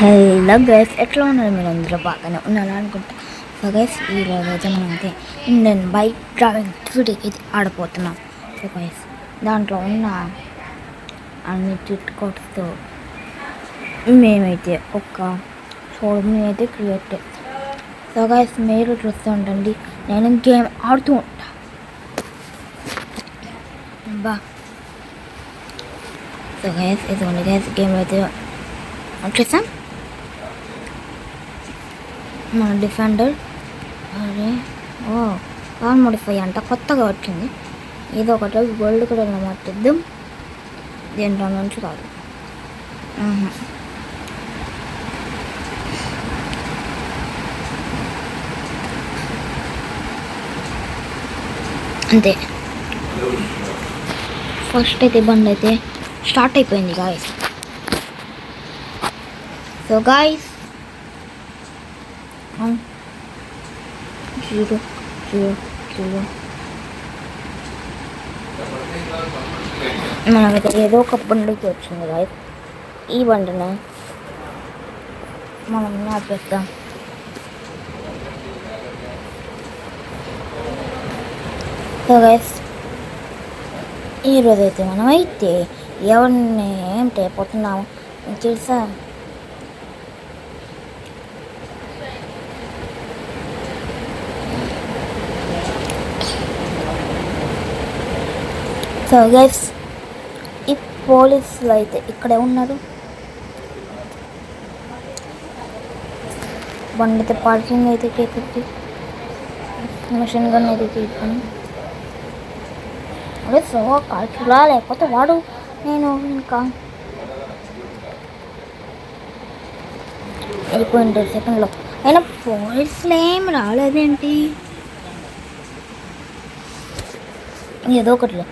Hello guys, ఎట్లా ఉన్నారు? మీరు అందరూ బాగానే ఉన్నారా అనుకుంటా. సో గైస్, ఈరోజు అయితే మనం అయితే ఇండియన్ బైక్ డ్రైవింగ్ ట్యూటీ ఇది ఆడపోతున్నాం. సో గైస్, దాంట్లో ఉన్న అన్ని ట్రిట్ కోడ్స్తో మేమైతే ఒక షోరూమ్ని అయితే క్రియేట్ చేస్తాం. సో గైస్, మీరు చూస్తూ ఉండండి, నేను గేమ్ ఆడుతూ ఉంటా. బా సో గైస్, ఇదిగోండి గైస్, గేమ్ అయితే వచ్చేసాం. మన డిఫెండర్ అరే కార్ మోడిఫై అంట కొత్తగా వచ్చింది. ఏదో ఒకటి గోల్డ్ కూడా మార్చేద్దాం. దీంట్లో నుంచి కాదు, అంతే. ఫస్ట్ అయితే బండి అయితే స్టార్ట్ అయిపోయింది గాయస్. సో గాయస్, 0 మనకైతే ఏదో ఒక బండికి వచ్చింది గాయస్. ఈ బండిని మనం ఆపేద్దాం. సో గైస్, ఈరోజైతే మనం అయితే ఎవరిని ఏం చేయబోతున్నాము తెలుసా? సో గైస్, ఈ పోలీసులు అయితే ఇక్కడే ఉన్నారు. బండి అయితే పార్కింగ్ అయితే చేసి మిషన్ గన్ అయితే తీసుకొని అదే సో కాల్చులా, లేకపోతే వాడు నేను ఇంకా అయిపోయింది 2 సెకండ్లో. అయినా పోలీసులు ఏం రాలేదేంటి? ఏదో ఒకటి,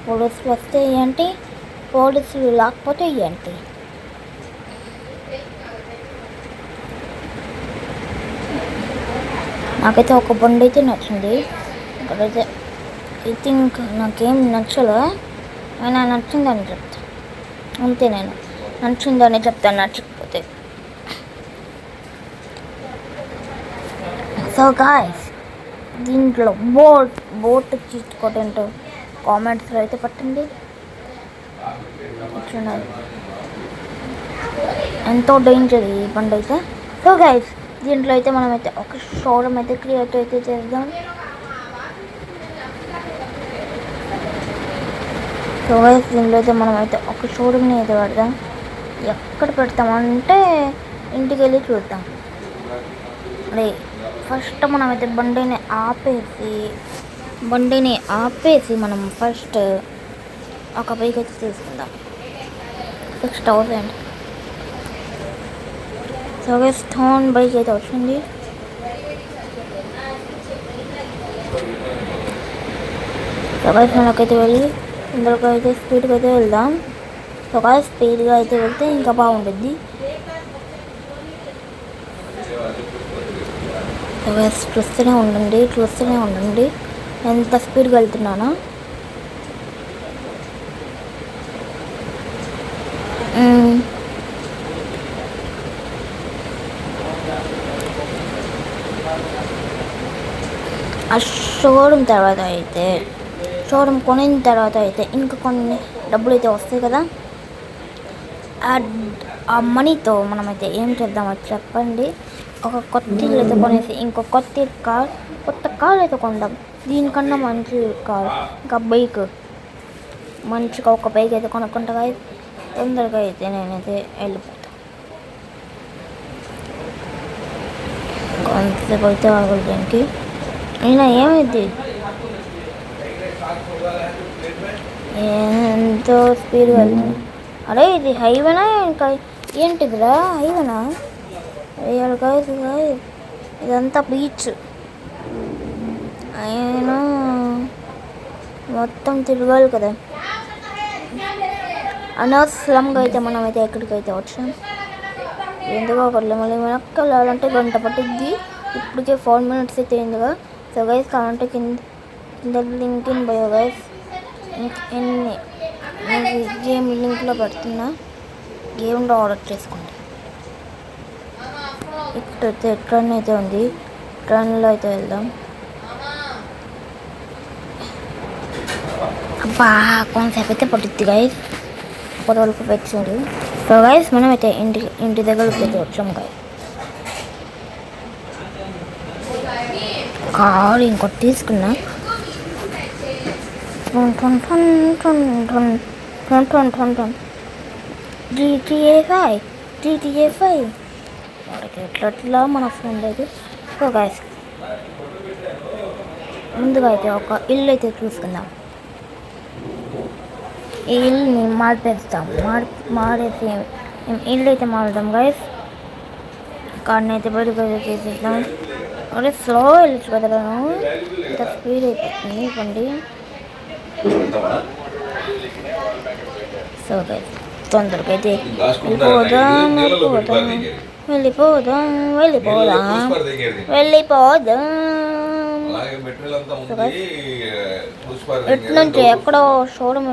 పోలీసులు వస్తే ఏంటి, పోలీసులు లేకపోతే ఏంటి? నాకైతే ఒక బండి అయితే నచ్చింది. ఇక్కడైతే ఐ థింక్ నాకేం నచ్చలే, అయినా నచ్చిందని చెప్తా. అంతే, నేను నచ్చిందని చెప్తాను, నచ్చకపోతే. సో గాయ్స్, దీంట్లో బోట్ తీసుకోవటంటో కామెంట్స్లో అయితే పట్టండి. చూడండి, ఎంతో డేంజర్ ఈ బండి అయితే. సో గైస్, దీంట్లో అయితే మనమైతే ఒక షోరూమ్ అయితే క్రియేట్ అయితే చేద్దాం. సో గైస్, దీంట్లో అయితే మనమైతే ఒక షోరూమ్ని అయితే పెడదాం. ఎక్కడ పెడతామంటే ఇంటికి వెళ్ళి చూద్దాం. అదే ఫస్ట్ మనమైతే బండిని ఆపేసి మనం ఫస్ట్ ఒక బైక్ అయితే తీసుకుందాం. 6,000. సో గైస్, థాన్ బైక్ అయితే వచ్చింది. సో గైస్, మనకైతే వెళ్ళి ఇందులోకి అయితే స్పీడ్గా అయితే వెళ్దాం. సో గైస్, స్పీడ్గా అయితే వెళ్తే ఇంకా బాగుంటుంది. సో గైస్, చూస్తూనే ఉండండి ఎంత స్పీడ్గా వెళ్తున్నానో. ఆ షోరూమ్ కొనిన తర్వాత అయితే ఇంకా కొన్ని డబ్బులు అయితే వస్తాయి కదా. ఆ మనీతో మనమైతే ఏం చేద్దామో చెప్పండి. ఒక కొత్త ఇల్లు అయితే కొనేసి ఇంకో కొత్త కార్ అయితే కొందాం. దీనికన్నా మంచి కార్, ఇంకా బైక్, మంచిగా ఒక బైక్ అయితే కొనుక్కుంటా. తొందరగా అయితే నేనైతే వెళ్ళిపోతాను. కొంతసేపు అయితే ఆగదు దీనికి. అయినా ఏమైంది, ఎంతో స్పీడ్గా వెళ్తుంది. అరే, ఇది హైవేనా ఇంకా ఏంటిదిరా? హైవేనా? రియల్ గైస్, ఇదంతా బీచ్. అయినా మొత్తం తిరగాలి కదా. అనవసరంగా అయితే మనమైతే ఎక్కడికైతే వచ్చాం. ఎందుకో ఒకటి మళ్ళీ వెనక్కి వెళ్ళాలంటే గంట పట్టుద్ది. ఇప్పటికే 4 minutes అయితే అయిందిగా. సో గైస్, కావాలంటే కింద link in bio guys. Game లింక్లో పెడుతున్నా, గేమ్లో ఆర్డర్ చేసుకోండి. ఇక్కడైతే ట్రైన్ అయితే ఉంది, ట్రైన్లో అయితే వెళ్దాం. అబ్బా కొంతసేపు అయితే పడుద్ది గైస్, అప్పటి వరకు వచ్చాడు. సో గైస్ మనమైతే ఇంటి దగ్గరికి అయితే వచ్చాం గైస్. కారు ఇంకోటి తీసుకున్నా. GTA 5 వాడికి ఎట్లా మన ఫ్రెండ్ అయితే. సో గైస్ ముందుగా అయితే ఒక ఇల్లు అయితే చూసుకుందాం. ఈ ఇల్లుని మార్పేస్తాం, మారేసి ఇల్లు అయితే మారుదాం గైస్. కార్ని అయితే బయటకు చేసేద్దాం. అరే స్లో వెళ్ళచ్చు కదా, ఇంత స్పీడ్ అయిపోతుంది ఇవ్వండి. సో గైస్ తొందరగా అయితే వెళ్ళిపోదాం. ఎటు నుంచి ఎక్కడో షోరూమ్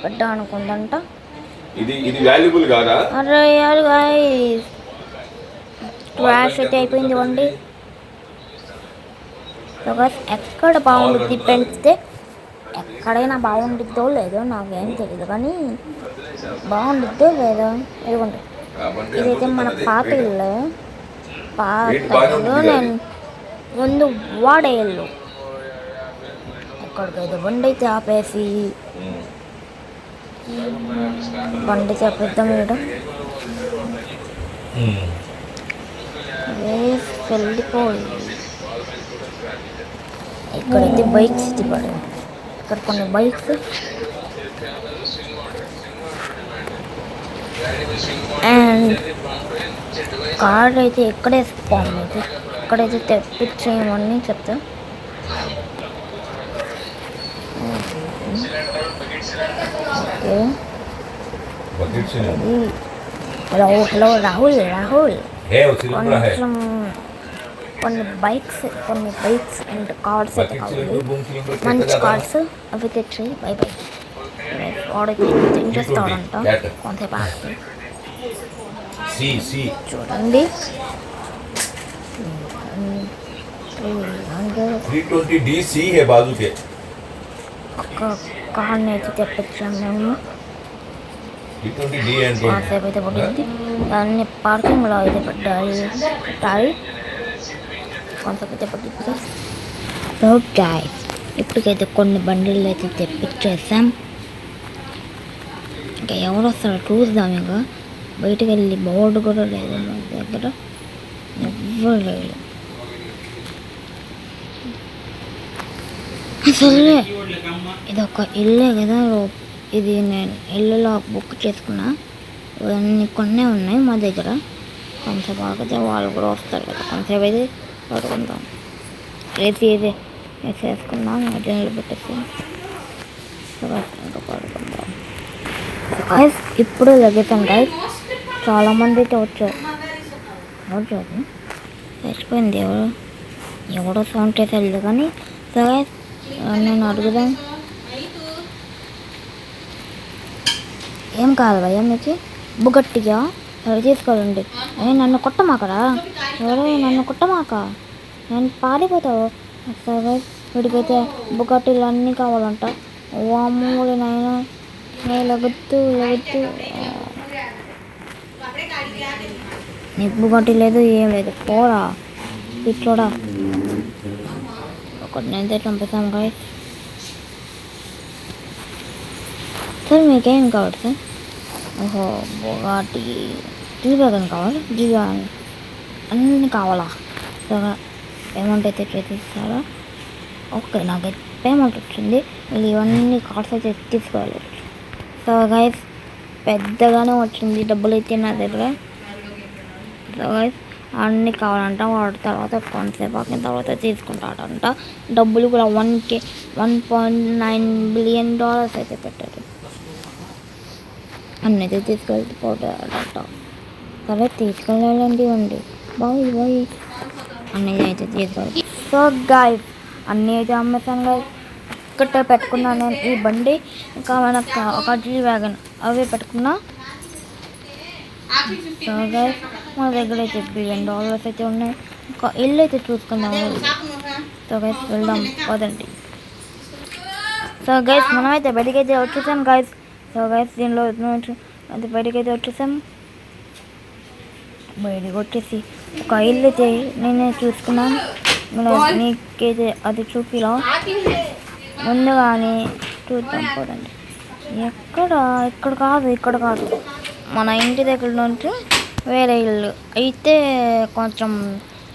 పెట్టా అనుకుందంట. అరే యారు గైస్ క్రాష్ అయితే అయిపోయింది వండి. ఎక్కడ బాగుంటుంది పెంచితే ఎక్కడైనా బాగుండిద్దో లేదో నాకేం తెలియదు, కానీ బాగుండిద్దో లేదో. ఇదిగోండి ఇదైతే మన పాత ఇల్లు. నేను ముందు వాడే ఇల్లు. ఎక్కడికైతే బండి అయితే ఆపేసి బండి చేపిద్దాం. ఇక్కడ వెళ్ళిపోయి ఇక్కడైతే బైక్స్ తిప్పాడు. ఇక్కడ కొన్ని బైక్స్ అండ్ కార్ అయితే ఇక్కడే స్పాన్ అయితే ఇక్కడైతే తెప్పించేయమని చెప్తా. హలో రాహుల్ కొంచెం కొన్ని బైక్స్ అండ్ కార్స్ అయితే కావాలి, మంచి కార్స్ అవి తెచ్చి. By by. వాడైతే ఇంట్రెస్ట్ అవడంట కొంతసేపు ఆడుతుంది. చూడండి 320DC है बाजू के. ఒక కార్ని అయితే తెప్పించాము మేము. 320D అంటే కాసేపు అయితే పడుతుంది. దాన్ని పార్కింగ్లో అయితే పెట్టాలి. కొంతసేపు అయితే పడుతుంది. సో గైస్ ఇప్పటికైతే కొన్ని బండిలు అయితే తెప్పించేసాం. ఇంకా ఎవరు వస్తారో చూద్దాం. ఇంకా బయటకు వెళ్ళి బోర్డు కూడా లేదు మన దగ్గర, ఎవ్వరు లేదు. అసలే ఇది ఒక ఇల్లే కదా, ఇది నేను ఇల్లులో బుక్ చేసుకున్నా. ఇవన్నీ కొన్నే ఉన్నాయి మా దగ్గర. కొంతసేపు ఆగితే వాళ్ళు కూడా వస్తారు కదా, కొంతసేపు అయితే పడుకుంటాం. ఏసీ ఇది వేసేసుకున్నాం, మధ్యలో పెట్టేసి ఇంకా పడుకుంటాం. ఇప్పుడు లగేసాం గైస్. చాలామంది అయితే వచ్చారు. చచ్చిపోయింది ఎవడో సౌండ్ చేసేది కానీ. సరే నేను అడుగుదాం. ఏం కాదు భయ్యా మీకు బుగట్టిగా సరే తీసుకోవాలండి. నన్ను కొట్టమాకరా, నన్ను కొట్టమాక, నేను పారిపోతావు. సరే వీడికైతే బుగట్టీలు అన్నీ కావాలంట. అమ్మూడి నాయన లగొద్దు. నీకు బుగట్టి లేదు ఏం లేదు, పోరా పిచ్చోడా. ఒకటినైతే చంపేస్తాం గాయస్. సార్ మీకేం కావాలి సార్? ఓహో బుగాటి జీవాగన్ కావాలి, జీవాగన్ అన్నీ కావాలా? సరే పేమెంట్ అయితే చేసేస్తారా? ఓకే నాకైతే పేమెంట్ వచ్చింది. మళ్ళీ ఇవన్నీ కార్డ్స్ అయితే తీసుకోవాలి. సో గైస్ పెద్దగానే వచ్చింది డబ్బులు అయితే నా దగ్గర. సో గైస్ అన్నీ కావాలంట. వాడి తర్వాత కొంతసేపు ఆగిన తర్వాత తీసుకుంటాడంట. డబ్బులు కూడా 1.9 బిలియన్ డాలర్స్ అయితే పెట్టాడు. అన్నీ అయితే తీసుకెళ్ళిపోతాడంట. సరే తీసుకెళ్ళాలండి అండి. బాయ్ అన్నీ అయితే తీసుకెళ్ళి. సో గైస్ అన్నీ అయితే అమ్మేసాను గైస్. ఇక్కడ పెట్టుకున్నాను నేను ఈ బండి, ఇంకా మనకు ఒక జీ వ్యాగన్ అవి పెట్టుకున్నా. సో గైస్ మన దగ్గర అయితే $1 బిలియన్ అయితే ఉన్నాయి. ఒక ఇల్లు అయితే చూసుకుందాం. సో గైస్ వెళ్దాం పదండి. సో గైస్ మనమైతే బయటికైతే వచ్చేసాం గైస్. సో గైస్ దీనిలో అది బయటికైతే వచ్చేసాం. బయటికి వచ్చేసి ఒక ఇల్లు అయితే నేనే చూసుకున్నాను. నీకైతే అది చూపిలా ముందుగానే చూద్దాం పదండి. ఇక్కడ కాదు మన ఇంటి దగ్గర నుంచి వేరే ఇల్లు అయితే కొంచెం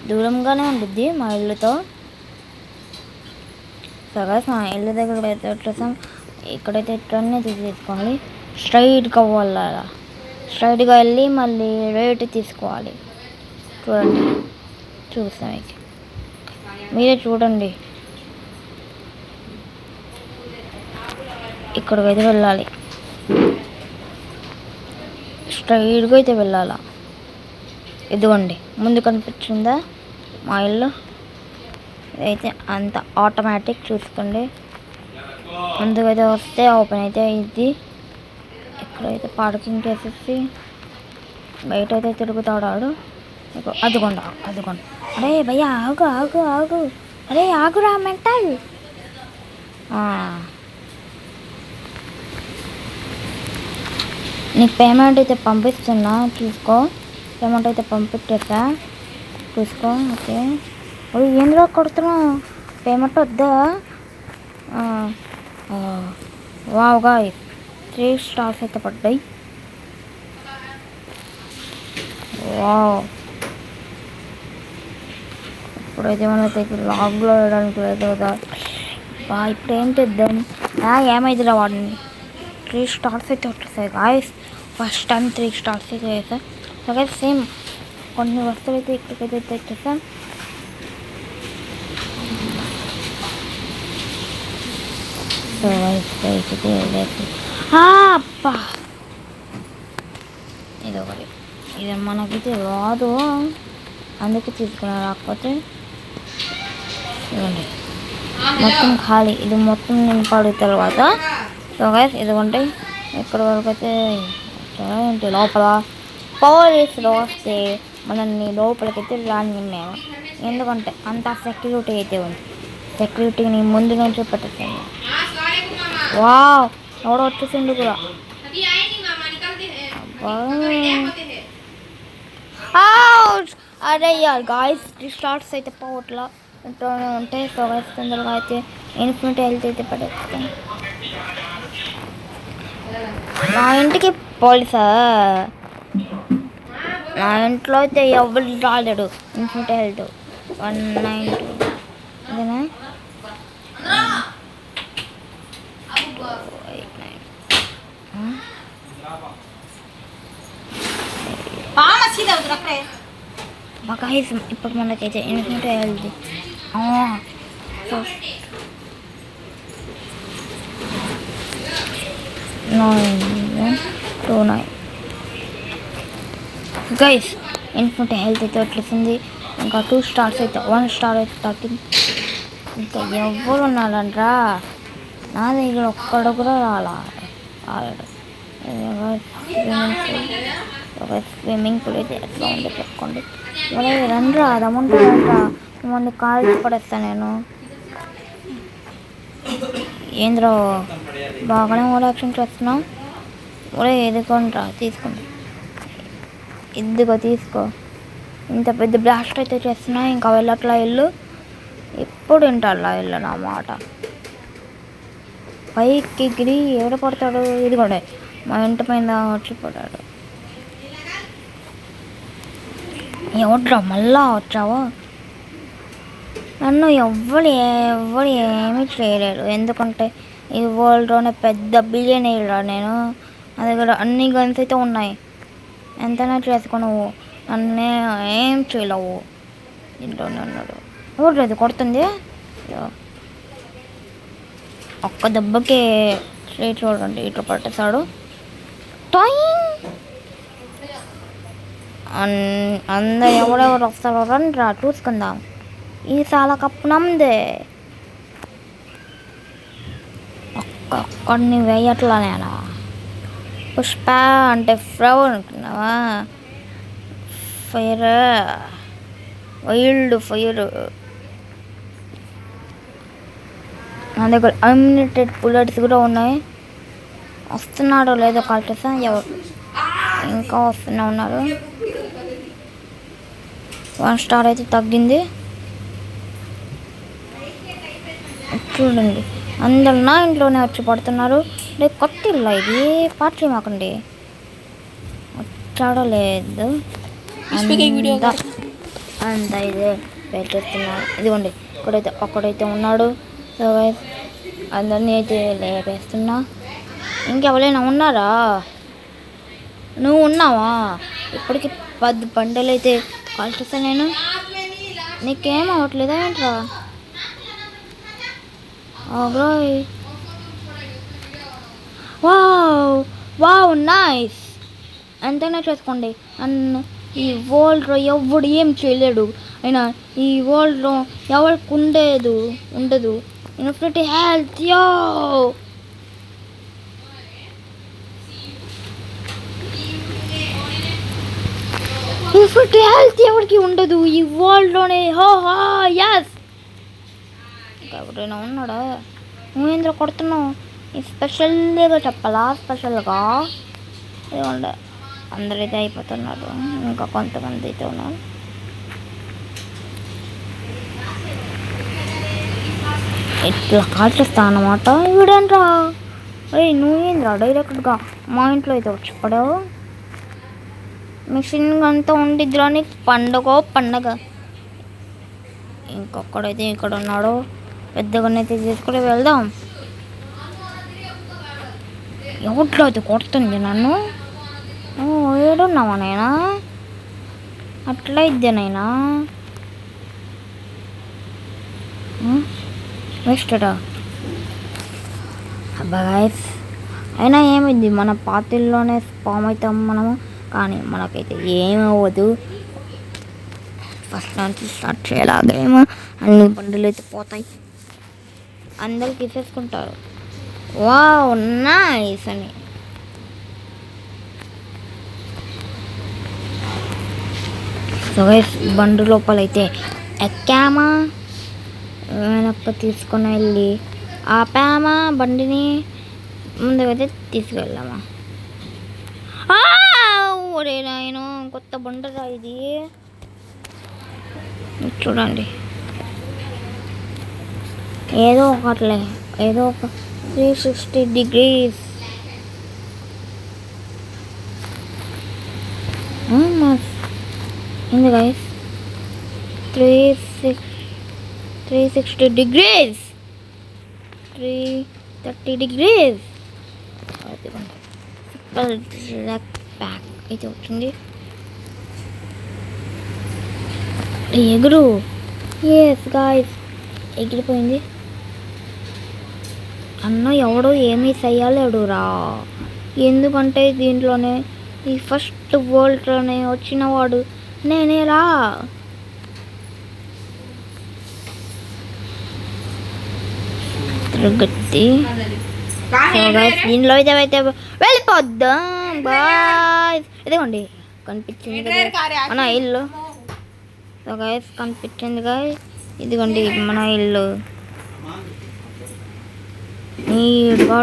దూరంగానే ఉంటుంది మా ఇల్లుతో. సరే మా ఇల్లు దగ్గర అయితే వచ్చేసాం. ఇక్కడైతే ట్రెన్ అయితే తీసుకోవాలి. స్ట్రైట్గా వెళ్ళాలి. స్ట్రైట్గా వెళ్ళి మళ్ళీ రైట్ తీసుకోవాలి. చూడండి చూస్తాం ఇక మీరే చూడండి. ఇక్కడికైతే వెళ్ళాలి. స్ట్రైట్గా అయితే వెళ్ళాలా. ఇదిగోండి ముందు కనిపించిందా మా ఇల్లు. ఇదైతే అంత ఆటోమేటిక్ చూసుకోండి. ముందుకైతే వస్తే ఓపెన్ అయితే అయింది. ఇక్కడైతే పార్కింగ్ చేసేసి బయట అయితే తిరుగుతాడు. అదిగోండి. అరే భయ్యా ఆగు. అరే ఆగురా మెంటల్. నీకు పేమెంట్ అయితే పంపిస్తున్నా చూసుకో. పేమెంట్ అయితే పంపించేసా చూసుకో. ఓకే ఏంద్రా కొడుతున్నావు? పేమెంట్ వద్దా? వావ్ గాయ్స్ 3 స్టార్స్ అయితే పడ్డాయి. వావ్ ఇప్పుడైతే మనైతే లాగ్లో వేయడానికి లేదు కదా. ఇప్పుడు ఏం చేద్దాం? ఏమైందిరా వాడిని. 3 స్టార్స్ అయితే వచ్చేసాయి గాయస్. ఫస్ట్ టైం 3 స్టార్స్ అయితే వేసాను. అలాగే సేమ్ కొన్ని వస్తువులు అయితే ఇక్కడికైతే తెచ్చేసాం. సో అబ్బా ఇది ఒకటి. ఇది మనకైతే రాదు అందుకే తీసుకున్నాను. రాకపోతే ఇవ్వండి మొత్తం ఖాళీ. ఇది మొత్తం నింపాడు తర్వాత. సో గైస్ ఇదిగోండి ఇక్కడ వరకు అయితే ఏంటి లోపల పోలీసులు వస్తే మనల్ని లోపలికైతే రాని మేము. ఎందుకంటే అంత సెక్యూరిటీ అయితే ఉంది. సెక్యూరిటీని ముందు నుంచి పెట్టేసాను. వావ్ ఎవడో వచ్చేసిండు కూడా. అరే యార్ గాయస్ 3 స్టార్స్ అయితే పోవట్లా ఉంటాయి. సో గైస్ తొందరగా అయితే ఇన్ఫినిటీ హెల్త్ అయితే పడేస్తాను. మా ఇంటికి పోలీసా? నా ఇంట్లో అయితే ఎవరు రాలేడు. ఇన్ఫినిటీ హెల్త్ 192 ఇదేనా? గాయస్ ఇప్పుడు మనకైతే infinity health 929 guys infinity health అయితే వచ్చేసింది. ఇంకా 2 స్టార్స్ అయితే 1 స్టార్ అయితే 13. ఇంకా ఎవరు ఉన్నారంట్రా? నా దగ్గర ఒక్కడు కూడా రాలేడు. స్విమ్మింగ్ పూల్ అయితే ఎట్లా ఉంది పెట్టుకోండి. మరి రండ్రా రమ్మంటారా? మిమ్మల్ని కాల్చి పడేస్తాను నేను. ఏంద్రో బాగానే యాక్షన్ చేస్తున్నావు. ఒరే ఎదుకోండ్రా తీసుకోండి. ఇదిగో తీసుకో. ఇంత పెద్ద బ్లాస్ట్ అయితే చేస్తున్నా. ఇంకా వెళ్ళట్లా ఇల్లు. ఎప్పుడు వింటాడులా ఇల్లు నా మాట. పైకి ఎగిరి ఏడపడతాడు. ఇది కూడా మా ఇంటి పైన వచ్చిపోతాడు. ఎవడ్రా మళ్ళా వచ్చావా? నన్ను ఎవ్వరు ఏమీ చేయలేరు. ఎందుకంటే ఈ వరల్డ్లోనే పెద్ద బిలియనీరా నేను. నా దగ్గర అన్ని గన్స్ అయితే ఉన్నాయి. ఎంతైనా చేసుకున్నావు. నన్నే ఏం చేయలేవు. ఇంట్లోనే ఉన్నాడు. ఊర్లేదు కొడుతుంది. ఒక్క దెబ్బకి స్ట్రైట్ చూడండి ఇట్లా పట్టేశాడు. అందరు ఎవరెవరు వస్తారో రండి చూసుకుందాం. ఈ సాల కప్పు నమ్మదే. ఒక్కడిని వేయట్లా నేను. పుష్ప అంటే ఫ్రౌ అనుకున్నావా? Fire, wild fire. నా దగ్గర అన్లిమిటెడ్ బుల్లెట్స్ కూడా ఉన్నాయి. వస్తున్నాడో లేదో కాల్చేసా. ఎవరు ఇంకా వస్తూనే ఉన్నారు. 1 స్టార్ అయితే తగ్గింది. చూడండి, అందరు నా ఇంట్లోనే వచ్చి పడుతున్నారు. రేపు కొత్త ఇల్లు ఇది, పార్టీ మాకండి. వచ్చాడో లేదు అంత ఇదే వెయిట్ చేస్తున్నారు. ఇదిగోండి, ఒక్కడైతే ఉన్నాడు. సో గైస్, అందరినీ అయితే లేపేస్తున్నా. ఇంకెవరైనా ఉన్నారా? నువ్వు ఉన్నావా? ఇప్పటికి 10 బండలు అయితే కాల్చేస్తా నేను. నీకేం అవ్వట్లేదా ఏంట్రా? Wow nice. ఎంతైనా చేసుకోండి. నన్ను ఈ వరల్డ్లో ఎవడు ఏం చేయలేడు. అయినా ఈ వరల్డ్లో ఎవరికి ఉండదు ఇన్ఫినిటీ హెల్త్. యో ఇన్ఫినిటీ హెల్త్ ఎవరికి ఉండదు ఈ వరల్డ్లోనే. ఎస్. ఎవరైనా ఉన్నాడా? నువ్వేంద్ర కొడుతున్నావు? స్పెషల్గా చెప్పాలా? స్పెషల్గా ఇవ్వండి. అందరైతే అయిపోతున్నారు, ఇంకా కొంతమంది అయితే ఉన్నారు. ఇట్లా కాల్చేస్తా అన్నమాట. వీడేంట్రా? నువ్వేంద్రా డైరెక్ట్గా మా ఇంట్లో అయితే వచ్చి పడావు? మిషన్ అంతా ఉండిద్దిరా నీకు. పండగ. ఇంకొక్కడైతే ఇక్కడ ఉన్నాడు. పెద్దగానైతే తీసుకుని వెళ్దాం. ఎవట్లో అయితే కొడుతుంది నన్ను. ఏడున్నావా నైనా? అట్లా ఇద్దేనైనా వేస్టడా? అబ్బా గైస్, అయినా ఏమైంది, మన పాతిల్లోనే స్పామ్ అవుతాం మనము. కానీ మనకైతే ఏమవ్వదు. ఫస్ట్ నుంచి స్టార్ట్ చేయలాగేమో. అన్ని బండులు అయితే పోతాయి, అందరు తీసేసుకుంటారు. వావ్ నైస్ అని. సో గైస్, బండి లోపలైతే ఎక్కామా, వెనక్కి తీసుకొని వెళ్ళి ఆపామా బండిని. ముందుకైతే తీసుకెళ్ళామా. ఒరే నాయన, కొత్త బండరా ఇది. చూడండి, ఏదో ఒక 360 degrees. ఏంది గైస్? 360 degrees, 330 degrees. బ్యాక్ అయితే వచ్చింది. ఎగురు. ఎస్ గాయ్స్, ఎగిరిపోయింది. అన్న ఎవడో ఏమీ చెయ్యలేడురా. ఎందుకంటే దీంట్లోనే ఈ ఫస్ట్ వరల్డ్లోనే వచ్చినవాడు నేనేరా. తిరగట్టి దీంట్లో అయితే వెళ్ళిపోద్దాం. బాయ్. ఇదిగోండి, కనిపించింది కదా మన ఇల్లు. సో గైస్, కనిపించింది గాయస్, ఇదిగోండి మన ఇల్లు. నీట్గా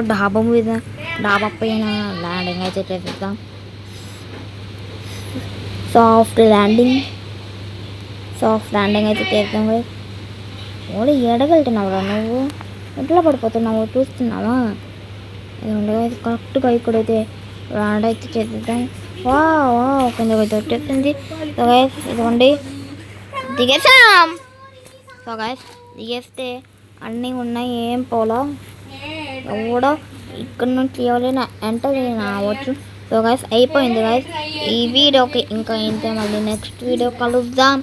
డాబా పైన ల్యాండింగ్ అయితే చేసేద్దాం. సాఫ్ట్ ల్యాండింగ్ అయితే చేద్దాం. ఓడి ఎడగలుగుతున్నావురా నువ్వు? ఎట్లా పడిపోతున్నావు? చూస్తున్నావా? ఇదిగోండి కరెక్ట్గా ఇక్కడైతే ల్యాండ్ అయితే చేద్దాం. కిందకి అయితే వచ్చేసింది. సో గైస్, ఇదిగోండి దిగేసాం. సో గైస్, దిగేస్తే అన్నీ ఉన్నాయి, ఏం పోలా. ఎవడో ఇక్కడ నుంచి ఎవరైనా ఎంటర్ అవ్వచ్చు. సో గైస్, అయిపోయింది గైస్ ఈ వీడియోకి. ఇంకా ఏంటో మళ్ళీ నెక్స్ట్ వీడియో కలుద్దాం.